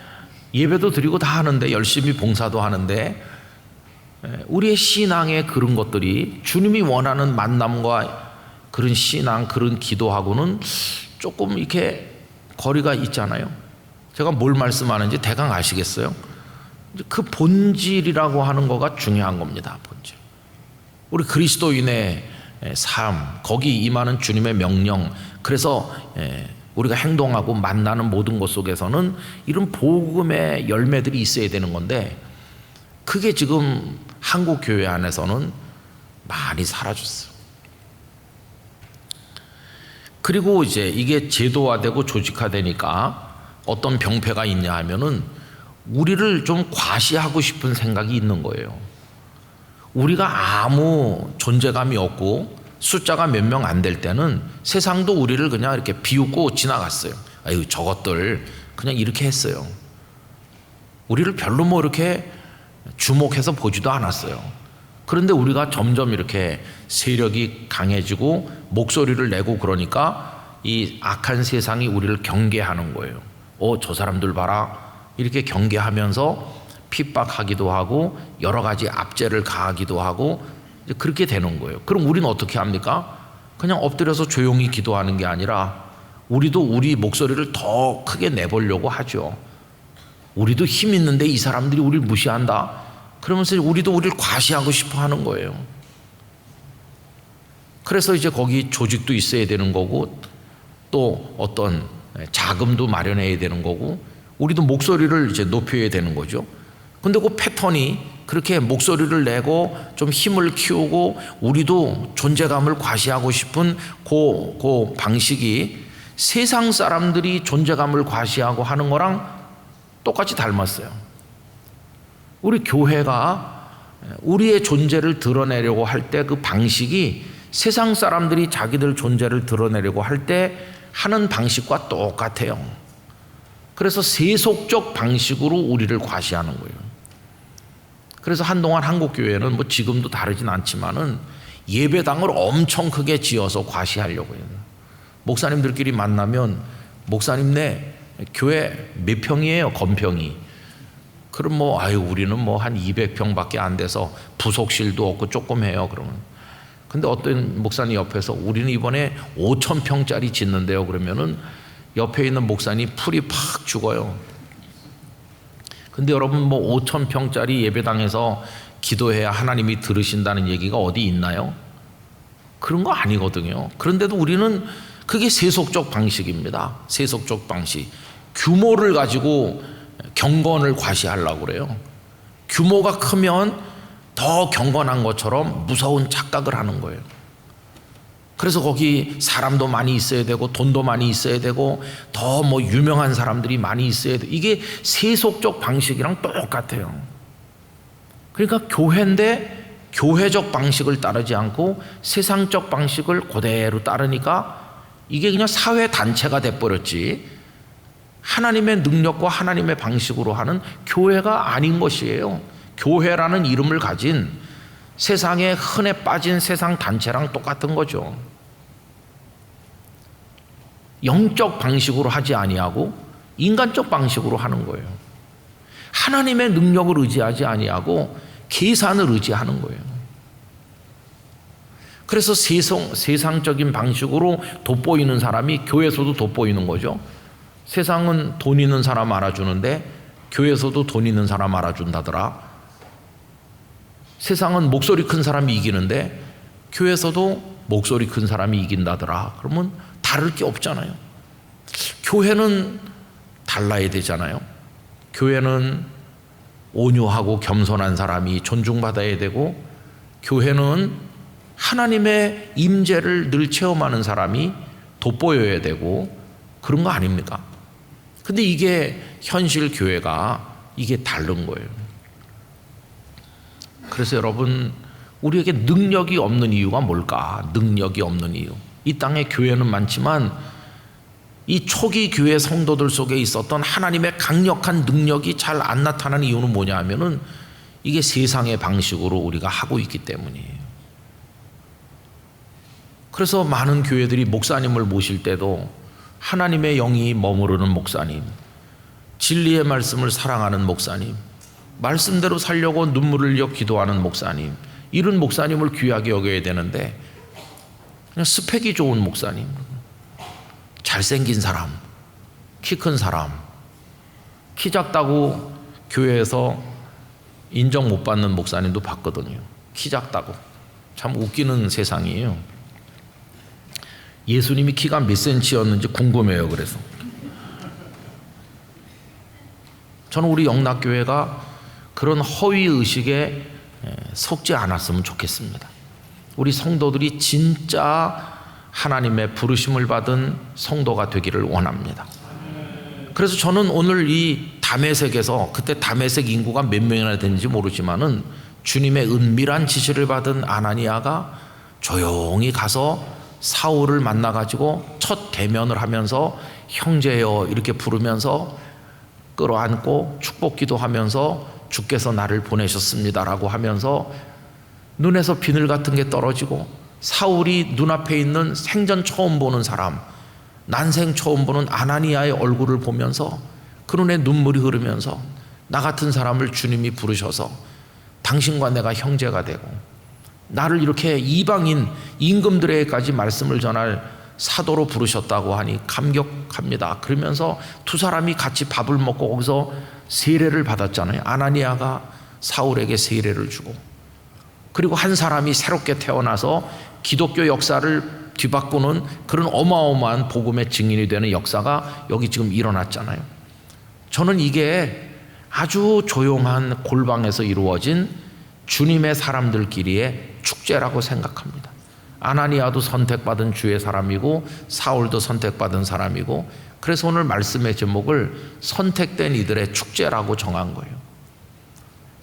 예배도 드리고 다 하는데 열심히 봉사도 하는데 우리의 신앙의 그런 것들이 주님이 원하는 만남과 그런 신앙, 그런 기도하고는 조금 이렇게 거리가 있잖아요. 제가 뭘 말씀하는지 대강 아시겠어요? 그 본질이라고 하는 거가 중요한 겁니다. 본질. 우리 그리스도인의 삶, 거기 임하는 주님의 명령, 그래서 우리가 행동하고 만나는 모든 것 속에서는 이런 복음의 열매들이 있어야 되는 건데 그게 지금 한국 교회 안에서는 많이 사라졌어요. 그리고 이제 이게 제도화되고 조직화되니까 어떤 병폐가 있냐 하면은 우리를 좀 과시하고 싶은 생각이 있는 거예요. 우리가 아무 존재감이 없고 숫자가 몇 명 안 될 때는 세상도 우리를 그냥 이렇게 비웃고 지나갔어요. 아유 저것들 그냥 이렇게 했어요. 우리를 별로 뭐 이렇게 주목해서 보지도 않았어요. 그런데 우리가 점점 이렇게 세력이 강해지고 목소리를 내고 그러니까 이 악한 세상이 우리를 경계하는 거예요. 저 사람들 봐라, 이렇게 경계하면서 핍박하기도 하고 여러 가지 압제를 가하기도 하고 그렇게 되는 거예요. 그럼 우리는 어떻게 합니까? 그냥 엎드려서 조용히 기도하는 게 아니라 우리도 우리 목소리를 더 크게 내보려고 하죠. 우리도 힘 있는데 이 사람들이 우리를 무시한다, 그러면서 우리도 우리를 과시하고 싶어 하는 거예요. 그래서 이제 거기 조직도 있어야 되는 거고 또 어떤 자금도 마련해야 되는 거고 우리도 목소리를 이제 높여야 되는 거죠. 근데 그 패턴이 그렇게 목소리를 내고 좀 힘을 키우고 우리도 존재감을 과시하고 싶은 그 방식이 세상 사람들이 존재감을 과시하고 하는 거랑 똑같이 닮았어요. 우리 교회가 우리의 존재를 드러내려고 할 때 그 방식이 세상 사람들이 자기들 존재를 드러내려고 할 때 하는 방식과 똑같아요. 그래서 세속적 방식으로 우리를 과시하는 거예요. 그래서 한동안 한국교회는 뭐 지금도 다르진 않지만은 예배당을 엄청 크게 지어서 과시하려고 해요. 목사님들끼리 만나면 목사님네 교회 몇 평이에요? 건평이. 그럼 뭐 우리는 뭐 한 200평밖에 안 돼서 부속실도 없고 조금 해요. 그러면. 근데 어떤 목사님 옆에서 우리는 이번에 5,000평짜리 짓는데요. 그러면은 옆에 있는 목사님 풀이 팍 죽어요. 근데 여러분 뭐 5,000평짜리 예배당에서 기도해야 하나님이 들으신다는 얘기가 어디 있나요? 그런 거 아니거든요. 그런데도 우리는 그게 세속적 방식입니다. 세속적 방식. 규모를 가지고 경건을 과시하려고 그래요. 규모가 크면 더 경건한 것처럼 무서운 착각을 하는 거예요. 그래서 거기 사람도 많이 있어야 되고 돈도 많이 있어야 되고 더 뭐 유명한 사람들이 많이 있어야 돼. 이게 세속적 방식이랑 똑같아요. 그러니까 교회인데 교회적 방식을 따르지 않고 세상적 방식을 그대로 따르니까 이게 그냥 사회 단체가 돼버렸지 하나님의 능력과 하나님의 방식으로 하는 교회가 아닌 것이에요. 교회라는 이름을 가진 세상에 흔해 빠진 세상 단체랑 똑같은 거죠. 영적 방식으로 하지 아니하고 인간적 방식으로 하는 거예요. 하나님의 능력을 의지하지 아니하고 계산을 의지하는 거예요. 그래서 세상적인 방식으로 돋보이는 사람이 교회에서도 돋보이는 거죠. 세상은 돈 있는 사람 알아주는데 교회에서도 돈 있는 사람 알아준다더라. 세상은 목소리 큰 사람이 이기는데 교회에서도 목소리 큰 사람이 이긴다더라. 그러면 다를 게 없잖아요. 교회는 달라야 되잖아요. 교회는 온유하고 겸손한 사람이 존중받아야 되고 교회는 하나님의 임재를 늘 체험하는 사람이 돋보여야 되고 그런 거 아닙니까? 근데 이게 현실 교회가 이게 다른 거예요. 그래서 여러분 우리에게 능력이 없는 이유가 뭘까? 능력이 없는 이유. 이 땅에 교회는 많지만 이 초기 교회 성도들 속에 있었던 하나님의 강력한 능력이 잘 안 나타나는 이유는 뭐냐 하면은 이게 세상의 방식으로 우리가 하고 있기 때문이에요. 그래서 많은 교회들이 목사님을 모실 때도 하나님의 영이 머무르는 목사님, 진리의 말씀을 사랑하는 목사님, 말씀대로 살려고 눈물을 흘려 기도하는 목사님, 이런 목사님을 귀하게 여겨야 되는데 그냥 스펙이 좋은 목사님, 잘생긴 사람, 키 큰 사람, 키 작다고 교회에서 인정 못 받는 목사님도 봤거든요. 키 작다고. 참 웃기는 세상이에요. 예수님이 키가 몇 센치였는지 궁금해요. 그래서 저는 우리 영락교회가 그런 허위의식에 속지 않았으면 좋겠습니다. 우리 성도들이 진짜 하나님의 부르심을 받은 성도가 되기를 원합니다. 그래서 저는 오늘 이 다메섹에서, 그때 다메섹 인구가 몇 명이나 되는지 모르지만은 주님의 은밀한 지시를 받은 아나니아가 조용히 가서 사울을 만나가지고 첫 대면을 하면서 형제여 이렇게 부르면서 끌어안고 축복기도 하면서 주께서 나를 보내셨습니다라고 하면서 눈에서 비늘 같은 게 떨어지고 사울이 눈앞에 있는 생전 처음 보는 사람, 난생 처음 보는 아나니아의 얼굴을 보면서 그 눈에 눈물이 흐르면서 나 같은 사람을 주님이 부르셔서 당신과 내가 형제가 되고 나를 이렇게 이방인 임금들에게까지 말씀을 전할 사도로 부르셨다고 하니 감격합니다. 그러면서 두 사람이 같이 밥을 먹고 거기서 세례를 받았잖아요. 아나니아가 사울에게 세례를 주고, 그리고 한 사람이 새롭게 태어나서 기독교 역사를 뒤바꾸는 그런 어마어마한 복음의 증인이 되는 역사가 여기 지금 일어났잖아요. 저는 이게 아주 조용한 골방에서 이루어진 주님의 사람들끼리의 축제라고 생각합니다. 아나니아도 선택받은 주의 사람이고 사울도 선택받은 사람이고, 그래서 오늘 말씀의 제목을 선택된 이들의 축제라고 정한 거예요.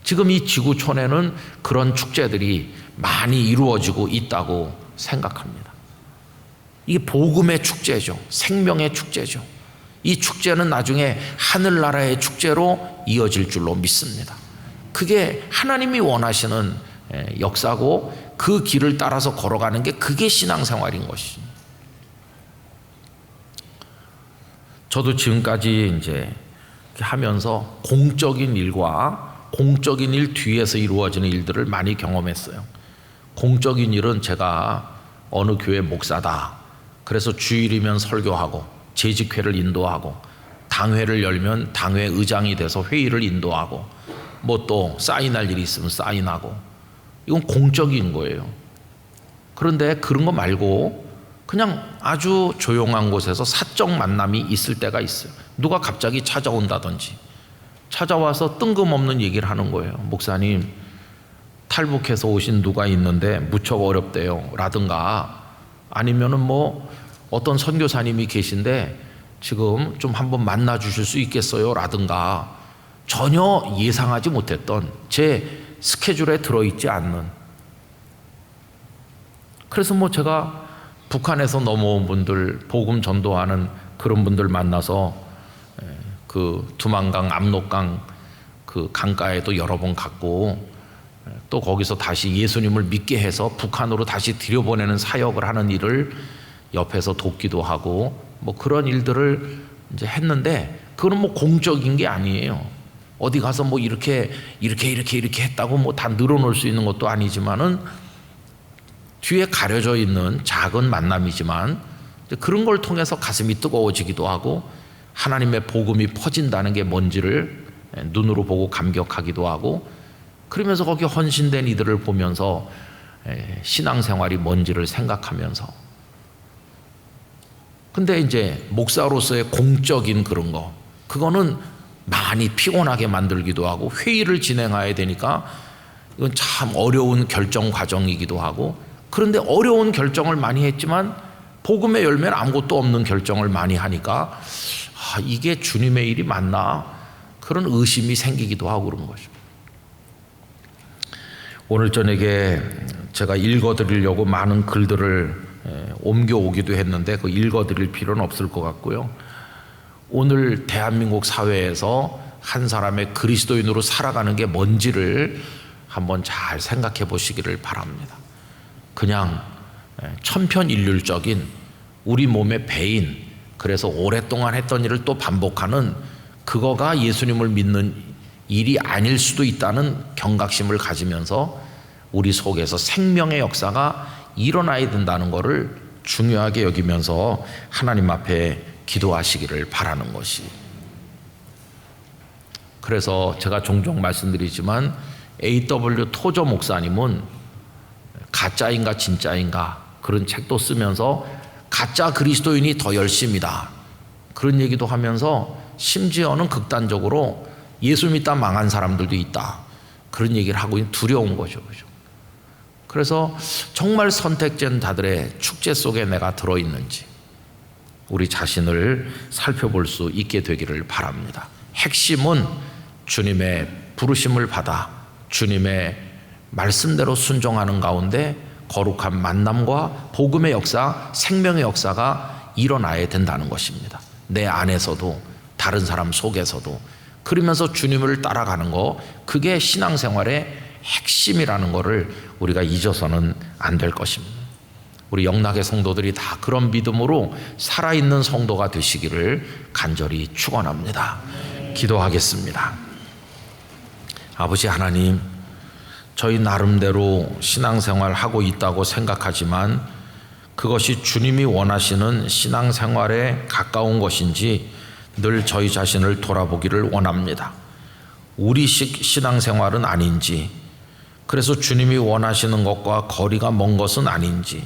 지금 이 지구촌에는 그런 축제들이 많이 이루어지고 있다고 생각합니다. 이게 복음의 축제죠. 생명의 축제죠. 이 축제는 나중에 하늘나라의 축제로 이어질 줄로 믿습니다. 그게 하나님이 원하시는 역사고 그 길을 따라서 걸어가는 게 그게 신앙생활인 것이죠. 저도 지금까지 이제 하면서 공적인 일과 공적인 일 뒤에서 이루어지는 일들을 많이 경험했어요. 공적인 일은 제가 어느 교회 목사다. 그래서 주일이면 설교하고 재직회를 인도하고 당회를 열면 당회 의장이 돼서 회의를 인도하고 뭐 또 사인할 일이 있으면 사인하고 이건 공적인 거예요. 그런데 그런 거 말고 그냥 아주 조용한 곳에서 사적 만남이 있을 때가 있어요. 누가 갑자기 찾아온다든지 찾아와서 뜬금없는 얘기를 하는 거예요. 목사님, 탈북해서 오신 누가 있는데 무척 어렵대요 라든가, 아니면은 뭐 어떤 선교사님이 계신데 지금 좀 한번 만나 주실 수 있겠어요 라든가, 전혀 예상하지 못했던 제 스케줄에 들어있지 않는. 그래서 뭐 제가 북한에서 넘어온 분들, 복음 전도하는 그런 분들 만나서 그 두만강, 압록강 그 강가에도 여러 번 갔고, 또 거기서 다시 예수님을 믿게 해서 북한으로 다시 들여보내는 사역을 하는 일을 옆에서 돕기도 하고 뭐 그런 일들을 이제 했는데, 그건 뭐 공적인 게 아니에요. 어디 가서 뭐 이렇게 했다고 뭐 다 늘어놓을 수 있는 것도 아니지만은 뒤에 가려져 있는 작은 만남이지만 그런 걸 통해서 가슴이 뜨거워지기도 하고 하나님의 복음이 퍼진다는 게 뭔지를 눈으로 보고 감격하기도 하고, 그러면서 거기 헌신된 이들을 보면서 신앙생활이 뭔지를 생각하면서. 근데 이제 목사로서의 공적인 그런 거, 그거는 많이 피곤하게 만들기도 하고 회의를 진행해야 되니까 이건 참 어려운 결정 과정이기도 하고, 그런데 어려운 결정을 많이 했지만 복음의 열매는 아무것도 없는 결정을 많이 하니까 이게 주님의 일이 맞나, 그런 의심이 생기기도 하고 그런 거죠. 오늘 저녁에 제가 읽어드리려고 많은 글들을 옮겨오기도 했는데 그 읽어드릴 필요는 없을 것 같고요. 오늘 대한민국 사회에서 한 사람의 그리스도인으로 살아가는 게 뭔지를 한번 잘 생각해 보시기를 바랍니다. 그냥 천편일률적인 우리 몸의 배인, 그래서 오랫동안 했던 일을 또 반복하는 그거가 예수님을 믿는 일이 아닐 수도 있다는 경각심을 가지면서 우리 속에서 생명의 역사가 일어나야 된다는 것을 중요하게 여기면서 하나님 앞에 기도하시기를 바라는 것이. 그래서 제가 종종 말씀드리지만 A.W. 토저 목사님은 가짜인가 진짜인가 그런 책도 쓰면서 가짜 그리스도인이 더 열심이다 그런 얘기도 하면서, 심지어는 극단적으로 예수 믿다 망한 사람들도 있다 그런 얘기를 하고 있는, 두려운 거죠. 그래서 정말 선택된 자들의 축제 속에 내가 들어있는지 우리 자신을 살펴볼 수 있게 되기를 바랍니다. 핵심은 주님의 부르심을 받아 주님의 말씀대로 순종하는 가운데 거룩한 만남과 복음의 역사, 생명의 역사가 일어나야 된다는 것입니다. 내 안에서도 다른 사람 속에서도. 그러면서 주님을 따라가는 거, 그게 신앙생활의 핵심이라는 것을 우리가 잊어서는 안 될 것입니다. 우리 영락의 성도들이 다 그런 믿음으로 살아있는 성도가 되시기를 간절히 축원합니다. 기도하겠습니다. 아버지 하나님, 저희 나름대로 신앙생활 하고 있다고 생각하지만 그것이 주님이 원하시는 신앙생활에 가까운 것인지 늘 저희 자신을 돌아보기를 원합니다. 우리식 신앙생활은 아닌지, 그래서 주님이 원하시는 것과 거리가 먼 것은 아닌지,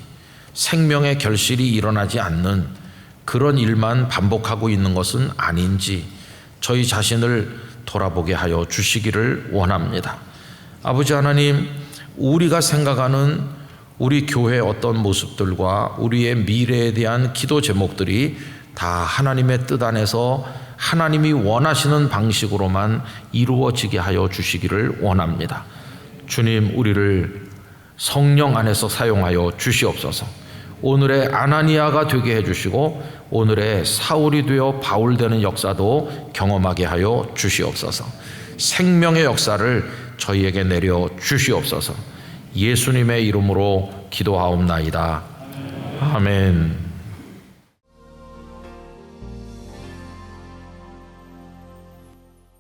생명의 결실이 일어나지 않는 그런 일만 반복하고 있는 것은 아닌지 저희 자신을 돌아보게 하여 주시기를 원합니다. 아버지 하나님, 우리가 생각하는 우리 교회의 어떤 모습들과 우리의 미래에 대한 기도 제목들이 다 하나님의 뜻 안에서 하나님이 원하시는 방식으로만 이루어지게 하여 주시기를 원합니다. 주님, 우리를 성령 안에서 사용하여 주시옵소서. 오늘의 아나니아가 되게 해주시고 오늘의 사울이 되어 바울 되는 역사도 경험하게 하여 주시옵소서. 생명의 역사를 저희에게 내려 주시옵소서. 예수님의 이름으로 기도하옵나이다. 아멘.